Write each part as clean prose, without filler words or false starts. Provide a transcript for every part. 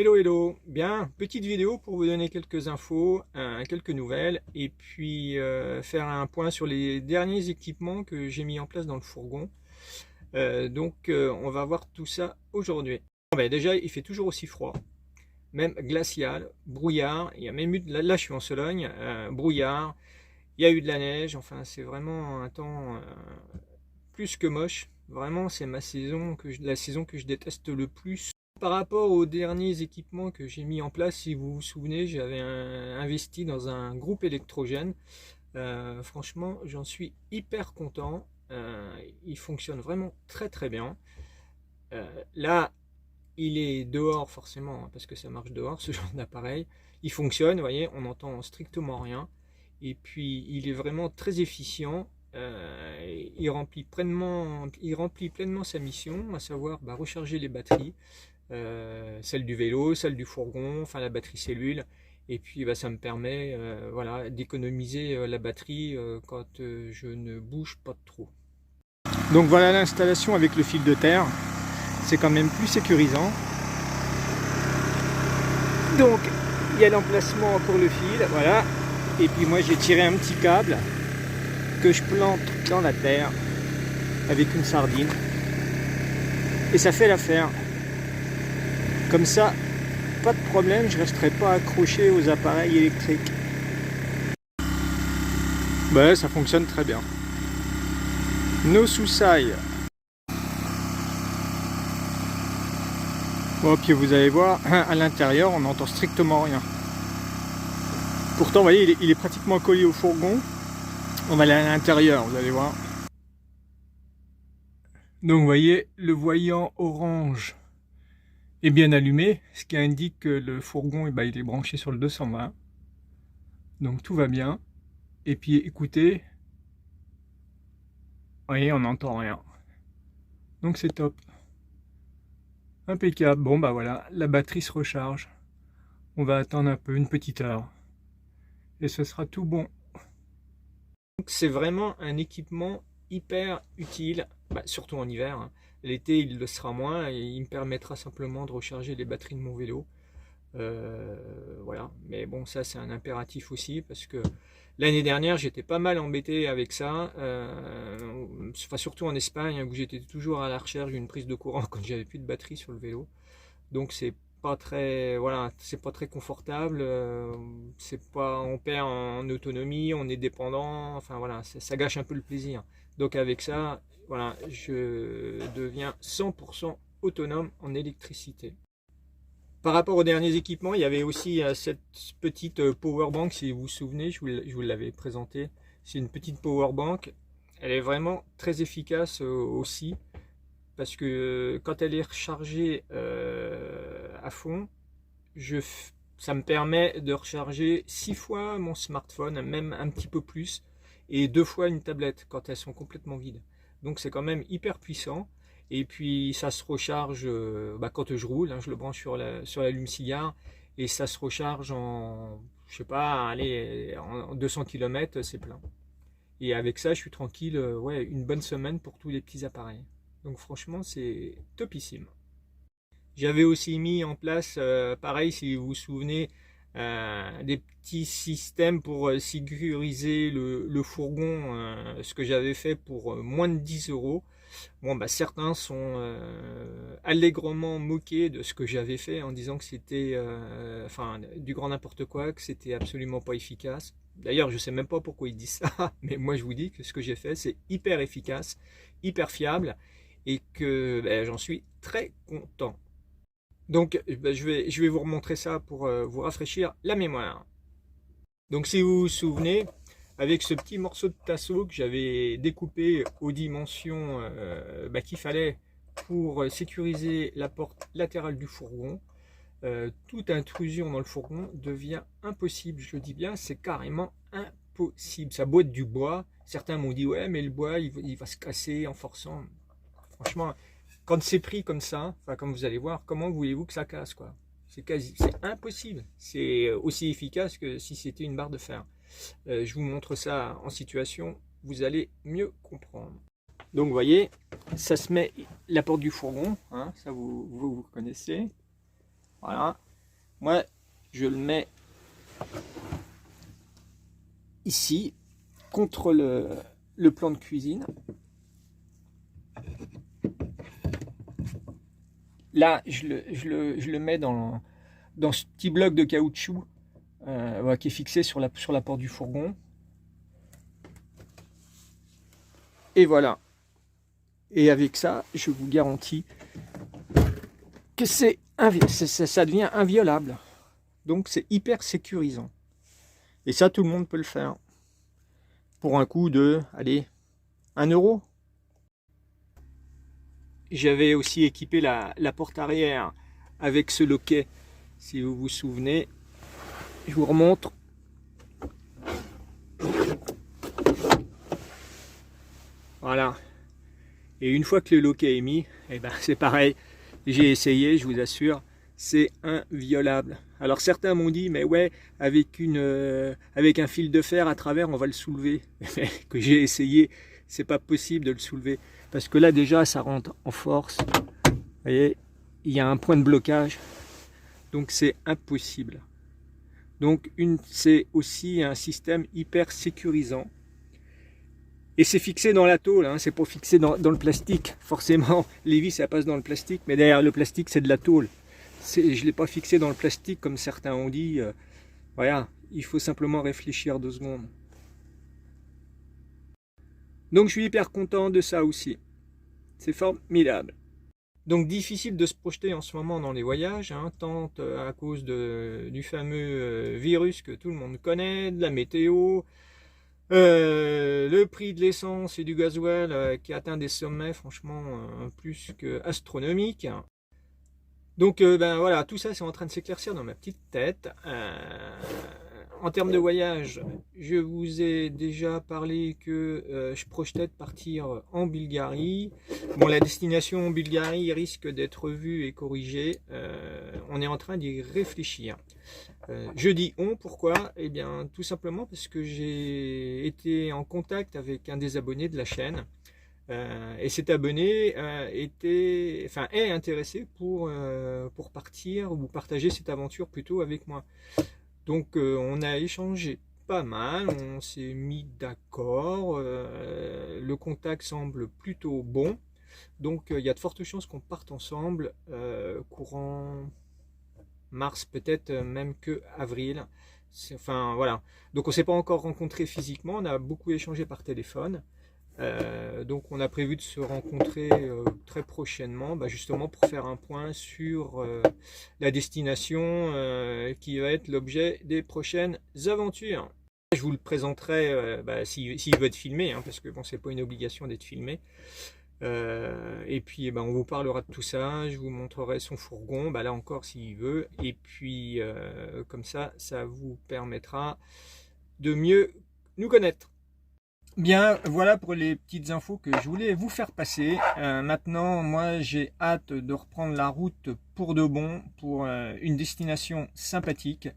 Hello hello, bien, petite vidéo pour vous donner quelques infos, quelques nouvelles et puis faire un point sur les derniers équipements que j'ai mis en place dans le fourgon. On va voir tout ça aujourd'hui. Déjà il fait toujours aussi froid, même glacial, brouillard, il y a même eu, là je suis en Sologne, brouillard, il y a eu de la neige, enfin c'est vraiment un temps plus que moche. Vraiment c'est la saison que je déteste le plus. Par rapport aux derniers équipements que j'ai mis en place, si vous vous souvenez, j'avais investi dans un groupe électrogène. Franchement, j'en suis hyper content. Il fonctionne vraiment très très bien. Là, il est dehors forcément, hein, parce que ça marche dehors, ce genre d'appareil. Il fonctionne, vous voyez, on n'entend strictement rien. Et puis, il est vraiment très efficient. Il remplit pleinement sa mission, à savoir recharger les batteries. Celle du vélo, celle du fourgon, enfin la batterie cellule. Et puis ça me permet voilà, d'économiser la batterie quand je ne bouge pas trop. Donc voilà l'installation avec le fil de terre. C'est quand même plus sécurisant. Donc il y a l'emplacement pour le fil, voilà. Et puis moi j'ai tiré un petit câble que je plante dans la terre avec une sardine. Et ça fait l'affaire. Comme ça, pas de problème, je ne resterai pas accroché aux appareils électriques. Ça fonctionne très bien. No soucis. Bon, puis vous allez voir, à l'intérieur, on n'entend strictement rien. Pourtant, vous voyez, il est pratiquement collé au fourgon. On va aller à l'intérieur, vous allez voir. Donc, vous voyez, le voyant orange est bien allumé, ce qui indique que le fourgon il est branché sur le 220. Donc tout va bien. Et puis écoutez, vous voyez, on n'entend rien. Donc c'est top. Impeccable. Bon voilà, la batterie se recharge. On va attendre un peu, une petite heure. Et ce sera tout bon. C'est vraiment un équipement hyper utile, surtout en hiver. Hein. L'été il le sera moins et il me permettra simplement de recharger les batteries de mon vélo. Voilà, mais bon, ça c'est un impératif aussi parce que l'année dernière j'étais pas mal embêté avec ça, surtout en Espagne où j'étais toujours à la recherche d'une prise de courant quand j'avais plus de batterie sur le vélo. Donc c'est pas très, voilà, c'est pas très confortable, c'est pas, on perd en autonomie, on est dépendant, enfin voilà, ça gâche un peu le plaisir. Donc avec ça, voilà, je deviens 100% autonome en électricité. Par rapport aux derniers équipements, il y avait aussi cette petite power bank, si vous vous souvenez, je vous l'avais présenté. C'est une petite power bank. Elle est vraiment très efficace aussi, parce que quand elle est rechargée à fond, ça me permet de recharger 6 fois mon smartphone, même un petit peu plus, et 2 fois une tablette quand elles sont complètement vides. Donc c'est quand même hyper puissant. Et puis ça se recharge quand je roule, hein, je le branche sur l'allume-cigare et ça se recharge en, je sais pas, allez, en 200 km, c'est plein. Et avec ça, je suis tranquille, ouais, une bonne semaine pour tous les petits appareils. Donc franchement, c'est topissime. J'avais aussi mis en place, pareil, si vous vous souvenez, des petits systèmes pour sécuriser le fourgon, ce que j'avais fait pour moins de 10 euros. Bon, certains sont allègrement moqués de ce que j'avais fait en disant que c'était du grand n'importe quoi, que c'était absolument pas efficace. D'ailleurs, je sais même pas pourquoi ils disent ça, mais moi je vous dis que ce que j'ai fait, c'est hyper efficace, hyper fiable, et que j'en suis très content. Donc, je vais vous remontrer ça pour vous rafraîchir la mémoire. Donc, si vous vous souvenez, avec ce petit morceau de tasseau que j'avais découpé aux dimensions qu'il fallait pour sécuriser la porte latérale du fourgon, toute intrusion dans le fourgon devient impossible. Je le dis bien, c'est carrément impossible. Ça doit être du bois. Certains m'ont dit, ouais, mais le bois, il va se casser en forçant. Franchement, quand c'est pris comme ça, comme vous allez voir, comment voulez-vous que ça casse, quoi? C'est impossible. C'est aussi efficace que si c'était une barre de fer. Je vous montre ça en situation, vous allez mieux comprendre. Donc vous voyez, ça se met la porte du fourgon, hein, ça vous connaissez. Voilà, Moi, je le mets ici, contre le plan de cuisine. Là, je le mets dans ce petit bloc de caoutchouc qui est fixé sur la porte du fourgon. Et voilà. Et avec ça, je vous garantis que ça devient inviolable. Donc c'est hyper sécurisant. Et ça, tout le monde peut le faire. Pour un coût de, allez, 1 €. J'avais aussi équipé la porte arrière avec ce loquet. Si vous vous souvenez, je vous remontre. Voilà. Et une fois que le loquet est mis, eh ben, c'est pareil. J'ai essayé, je vous assure, c'est inviolable. Alors certains m'ont dit, mais ouais, avec un fil de fer à travers, on va le soulever. Que j'ai essayé, c'est pas possible de le soulever. Parce que là déjà, ça rentre en force. Vous voyez, il y a un point de blocage. Donc c'est impossible. Donc c'est aussi un système hyper sécurisant. Et c'est fixé dans la tôle, hein, c'est pas fixé dans le plastique. Forcément, les vis, ça passe dans le plastique, mais derrière le plastique, c'est de la tôle. Je ne l'ai pas fixé dans le plastique, comme certains ont dit. Voilà, il faut simplement réfléchir 2 secondes. Donc, je suis hyper content de ça aussi. C'est formidable. Donc, difficile de se projeter en ce moment dans les voyages, hein, tant à cause du fameux virus que tout le monde connaît, de la météo, le prix de l'essence et du gasoil qui atteint des sommets franchement plus que astronomiques. Donc ben voilà, tout ça c'est en train de s'éclaircir dans ma petite tête. En termes de voyage, je vous ai déjà parlé que je projetais de partir en Bulgarie. Bon, la destination en Bulgarie risque d'être revue et corrigée. On est en train d'y réfléchir. Je dis on, pourquoi? Eh bien, tout simplement parce que j'ai été en contact avec un des abonnés de la chaîne. Et cet abonné est intéressé pour partir ou partager cette aventure plutôt avec moi. Donc on a échangé pas mal, on s'est mis d'accord, le contact semble plutôt bon. Donc il y a de fortes chances qu'on parte ensemble courant mars, peut-être même que avril. Enfin voilà. Donc on s'est pas encore rencontré physiquement, on a beaucoup échangé par téléphone. Donc on a prévu de se rencontrer très prochainement, justement pour faire un point sur la destination qui va être l'objet des prochaines aventures. Je vous le présenterai s'il veut être filmé, hein, parce que bon, c'est pas une obligation d'être filmé. Et puis on vous parlera de tout ça, je vous montrerai son fourgon, là encore s'il veut, et puis comme ça vous permettra de mieux nous connaître. Bien, voilà pour les petites infos que je voulais vous faire passer. Maintenant, moi, j'ai hâte de reprendre la route pour de bon, pour une destination sympathique.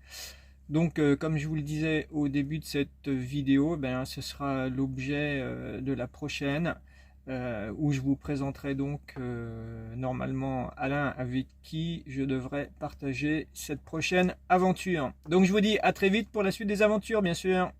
Donc, comme je vous le disais au début de cette vidéo, ce sera l'objet de la prochaine, où je vous présenterai donc normalement Alain, avec qui je devrais partager cette prochaine aventure. Donc, je vous dis à très vite pour la suite des aventures, bien sûr.